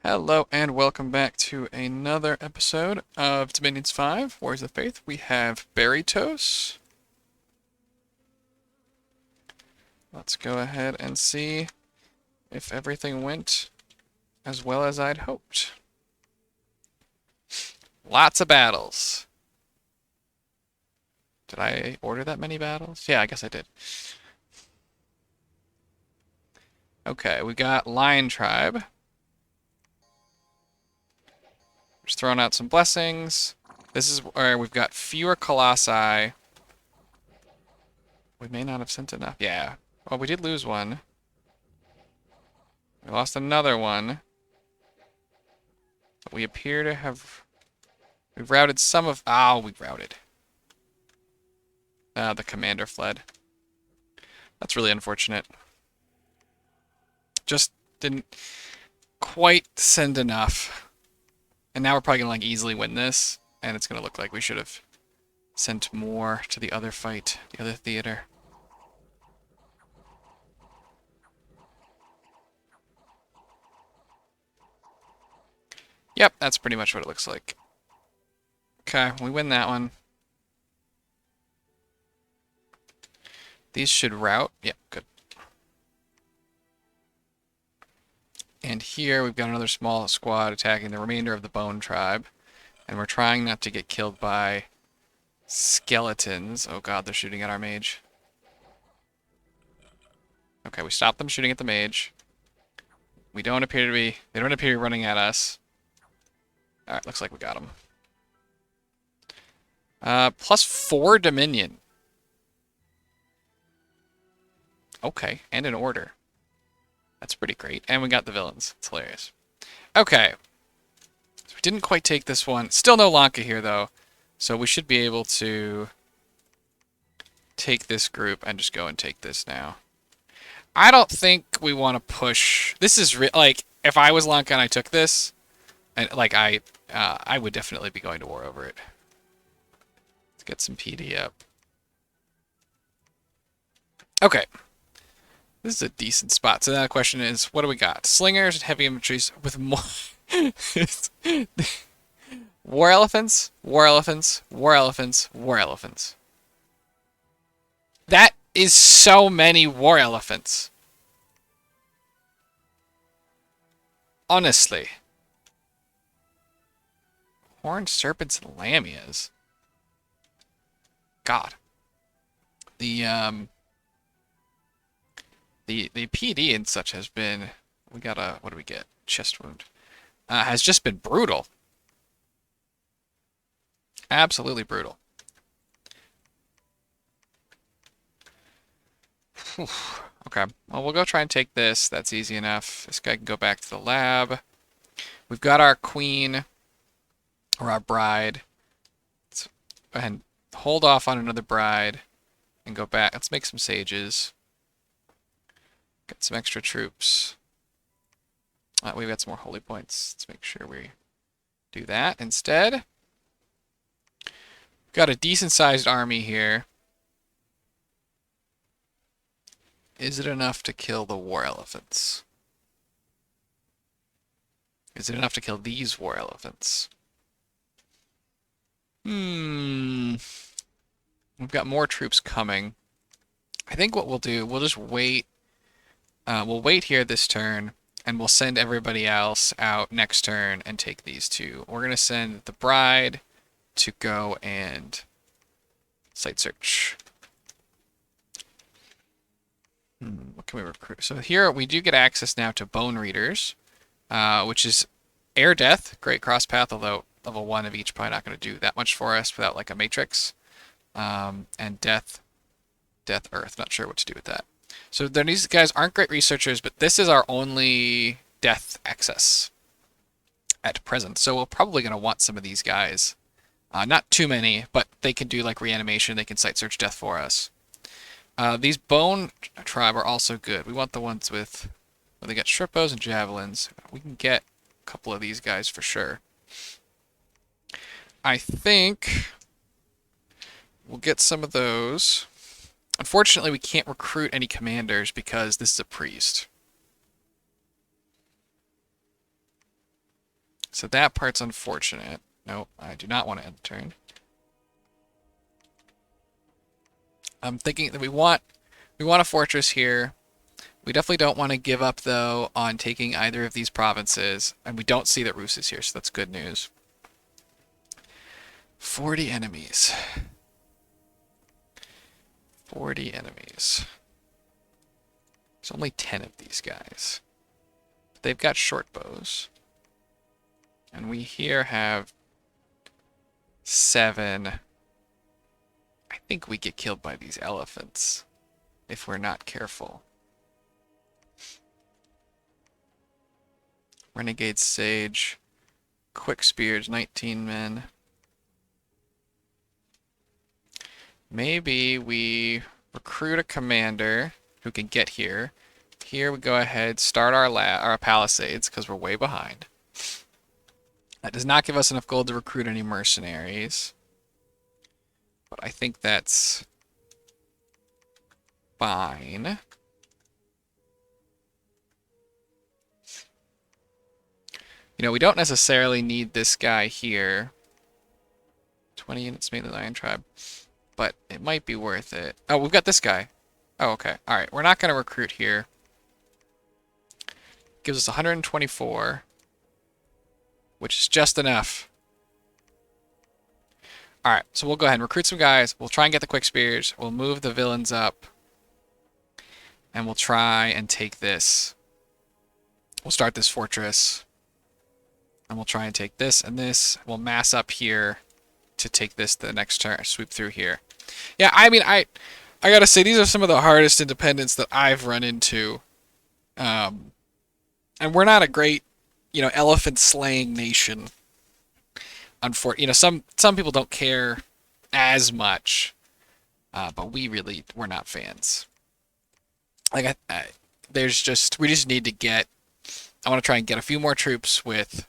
Hello and welcome back to another episode of Dominions 5, Warriors of Faith. We have Berytos. Let's go ahead and see if everything went as well as I'd hoped. Lots of battles. Did I order that many battles? Yeah, I guess I did. Okay, we got Lion Tribe. Just throwing out some blessings. This is where we've got fewer Colossi. We may not have sent enough. Yeah. Well, we did lose one. We lost another one. But we appear to have... We've routed some of... Oh, we routed. The commander fled. That's really unfortunate. Just didn't quite send enough. And now we're probably going to easily win this. And it's going to look like we should have sent more to the other fight, the other theater. Yep, that's pretty much what it looks like. Okay, we win that one. These should route. Yep, good. And here we've got another small squad attacking the remainder of the Bone Tribe. And we're trying not to get killed by skeletons. Oh god, they're shooting at our mage. Okay, we stopped them shooting at the mage. They don't appear to be running at us. Alright, looks like we got them. +4 Dominion. Okay, and an order. That's pretty great. And we got the villains. It's hilarious. Okay. So we didn't quite take this one. Still no Lanka here, though. So we should be able to take this group and just go and take this now. I don't think we want to push... This is... like, if I was Lanka and I took this, and like I would definitely be going to war over it. Let's get some PD up. Okay. This is a decent spot. So now the question is, what do we got? Slingers and heavy infantry with more... War elephants, war elephants, war elephants, war elephants. That is so many war elephants. Honestly. Horned serpents and lamias. God. The PD and such has been... We got a... What do we get? Chest wound. Has just been brutal. Absolutely brutal. Whew. Okay. Well, we'll go try and take this. That's easy enough. This guy can go back to the lab. We've got our queen, or our bride. Let's go ahead and hold off on another bride and go back. Let's make some sages. Get some extra troops. We've got some more holy points. Let's make sure we do that instead. Got a decent-sized army here. Is it enough to kill the war elephants? Is it enough to kill these war elephants? We've got more troops coming. I think what we'll do, we'll just wait. We'll wait here this turn, and we'll send everybody else out next turn and take these two. We're going to send the bride to go and site search. What can we recruit? So here we do get access now to Bone Readers, which is Air Death, great cross path, although level 1 of each probably not going to do that much for us without like a matrix. And Death Earth, not sure what to do with that. So these guys aren't great researchers, but this is our only death access at present. So we're probably going to want some of these guys. Not too many, but they can do like reanimation. They can site search death for us. These Bone Tribe are also good. We want the ones with... Well, they got short bows and javelins. We can get a couple of these guys for sure. I think we'll get some of those. Unfortunately, we can't recruit any commanders because this is a priest. So that part's unfortunate. Nope, I do not want to end the turn. I'm thinking that we want a fortress here. We definitely don't want to give up, though, on taking either of these provinces. And we don't see that Rus is here, so that's good news. 40 enemies. 40 enemies. There's only 10 of these guys. They've got short bows. And we here have 7. I think we get killed by these elephants if we're not careful. Renegade Sage. Quick Spears, 19 men. Maybe we recruit a commander who can get here. Here we go ahead, start our palisades because we're way behind. That does not give us enough gold to recruit any mercenaries. But I think that's fine. You know, we don't necessarily need this guy here. 20 units made the Lion Tribe. But it might be worth it. Oh, we've got this guy. Oh, okay. All right, we're not going to recruit here. Gives us 124, which is just enough. All right, so we'll go ahead and recruit some guys. We'll try and get the quick spears. We'll move the villains up. And we'll try and take this. We'll start this fortress. And we'll try and take this and this. We'll mass up here to take this the next turn. Sweep through here. Yeah, I mean, I gotta say, these are some of the hardest independents that I've run into. And we're not a great, elephant slaying nation. Some people don't care as much, but we're not fans. Like we just need to get. I want to try and get a few more troops with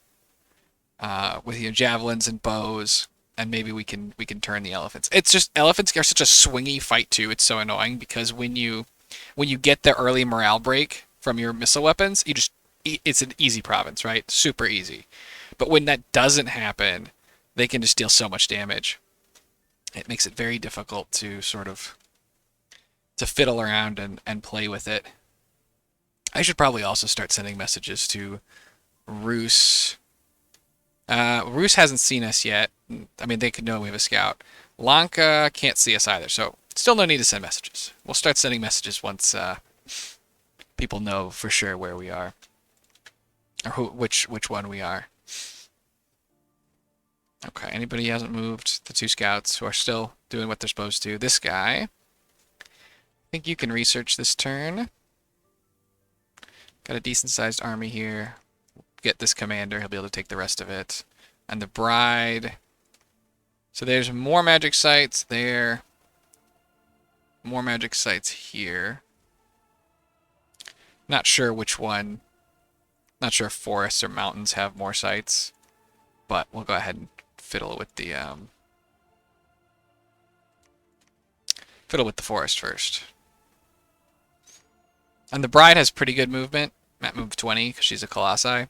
javelins and bows, and maybe we can turn the elephants. It's just elephants are such a swingy fight too. It's so annoying because when you get the early morale break from your missile weapons, it's an easy province, right? Super easy. But when that doesn't happen, they can just deal so much damage. It makes it very difficult to sort of fiddle around and play with it. I should probably also start sending messages to Rus. Rus hasn't seen us yet. I mean, they could know we have a scout. Lanka can't see us either, so still no need to send messages. We'll start sending messages once people know for sure where we are. Or which one we are. Okay, anybody hasn't moved? The 2 scouts who are still doing what they're supposed to. This guy. I think you can research this turn. Got a decent-sized army here. Get this commander. He'll be able to take the rest of it. And the bride. So there's more magic sites there. More magic sites here. Not sure which one. Not sure if forests or mountains have more sites. But we'll go ahead and fiddle with the forest first. And the bride has pretty good movement. At move 20 because she's a colossi.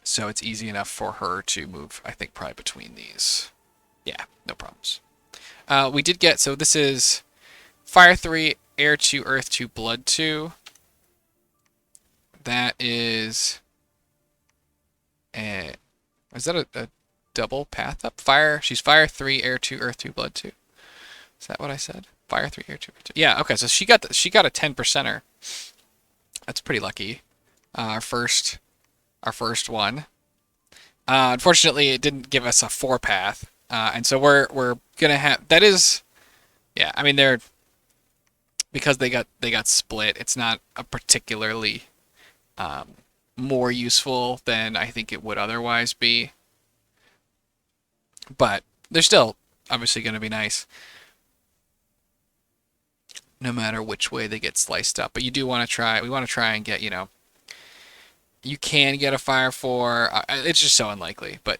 So it's easy enough for her to move, I think, probably between these. Yeah, no problems. We did get, so this is Fire 3, Air 2, Earth 2, Blood 2. That is that a double path up? She's Fire 3, Air 2, Earth 2, Blood 2. Is that what I said? Fire 3, Air 2, Earth 2. Yeah, okay, so she got a 10%er. That's pretty lucky. Our first one. Unfortunately, it didn't give us a 4 path, and so we're gonna have. That is, yeah. I mean, because they got split. It's not a particularly more useful than I think it would otherwise be, but they're still obviously going to be nice. No matter which way they get sliced up. But you do want to try, we want to try and get, you can get a Fire 4. It's just so unlikely, but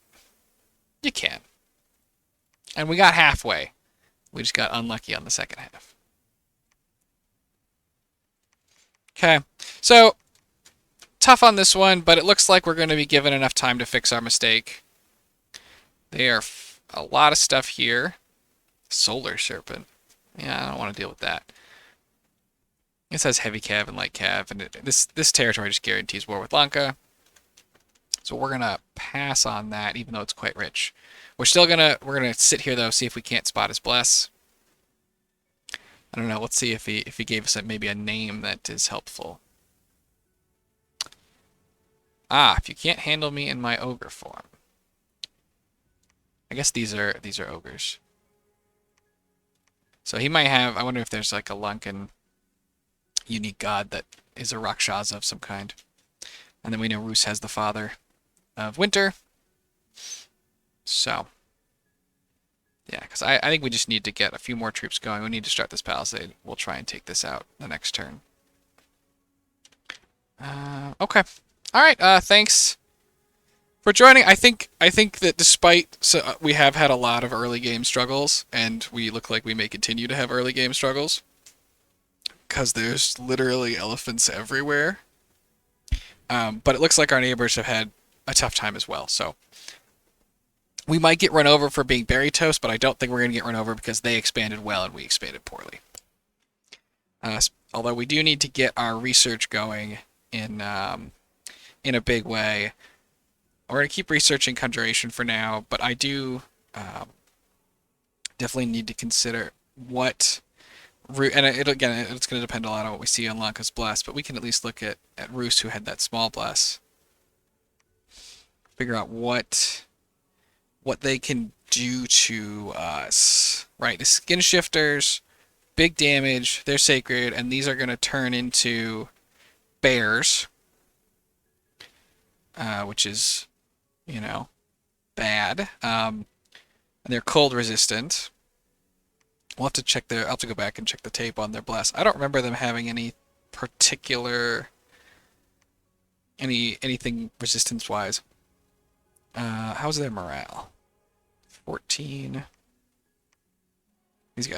you can. And we got halfway. We just got unlucky on the second half. Okay. So, tough on this one, but it looks like we're going to be given enough time to fix our mistake. There are a lot of stuff here. Solar Serpent. Yeah, I don't want to deal with that. It says heavy cav and light cav, and this territory just guarantees war with Lanka. So we're gonna pass on that, even though it's quite rich. We're gonna sit here though, see if we can't spot his bless. I don't know. Let's see if he gave us maybe a name that is helpful. Ah, if you can't handle me in my ogre form. I guess these are ogres. So he might have. I wonder if there's like a Lunken unique god that is a Rakshasa of some kind. And then we know Rus has the father of winter. So, yeah, because I think we just need to get a few more troops going. We need to start this palisade. We'll try and take this out the next turn. Okay. All right. Thanks for joining. I think that despite we have had a lot of early game struggles, and we look like we may continue to have early game struggles, because there's literally elephants everywhere. But it looks like our neighbors have had a tough time as well. So we might get run over for being Berytos, but I don't think we're going to get run over because they expanded well and we expanded poorly. Although we do need to get our research going in a big way. We're going to keep researching conjuration for now, but I do definitely need to consider what... And again, it's going to depend a lot on what we see on Lanka's Bless, but we can at least look at Rus, who had that small Bless. Figure out what they can do to us. Right, the Skin Shifters, big damage, they're sacred, and these are going to turn into bears. Which is, you know, bad. And they're cold resistant. We'll have to check I'll have to go back and check the tape on their bless. I don't remember them having any particular anything resistance wise. How's their morale? 14. These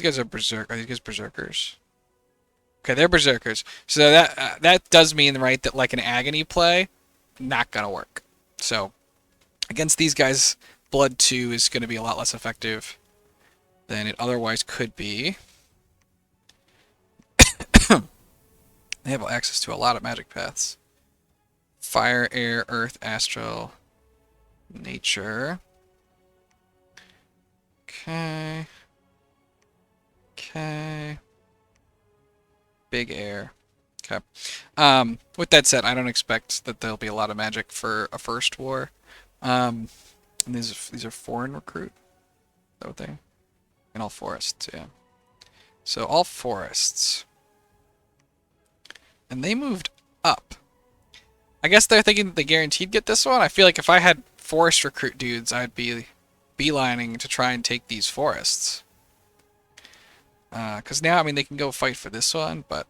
guys are berserk. Are these guys berserkers? Okay, they're berserkers. So that does mean, right, that like an agony play, not gonna work. So against these guys, Blood 2 is gonna be a lot less effective than it otherwise could be. They have access to a lot of magic paths. Fire, air, earth, astral, nature. Okay. Okay. Big air. Okay. With that said, I don't expect that there'll be a lot of magic for a first war. And these are foreign recruit. Is that what they? And all forests, yeah. So all forests. And they moved up. I guess they're thinking they guaranteed get this one. I feel like if I had forest recruit dudes, I'd be beelining to try and take these forests. Because now, I mean, they can go fight for this one, but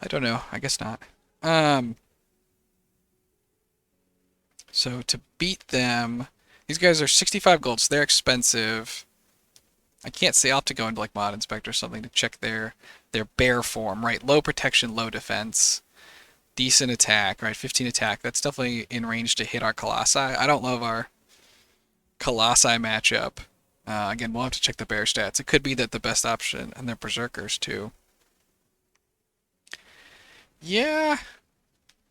I don't know. I guess not. So to beat them, these guys are 65 gold, so they're expensive. I can't say. I'll have to go into like Mod Inspector or something to check their bear form, right? Low protection, low defense, decent attack, right? 15 attack. That's definitely in range to hit our Colossi. I don't love our Colossi matchup. Again, we'll have to check the bear stats. It could be that the best option, and they're berserkers too. Yeah,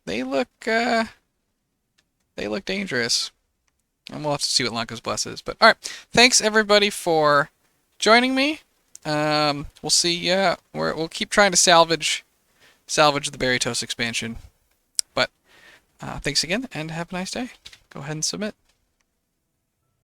they look dangerous. And we'll have to see what Lanka's Bless is. But alright, thanks everybody for joining me. We'll see. We'll keep trying to salvage the Berytos expansion. But thanks again, and have a nice day. Go ahead and submit.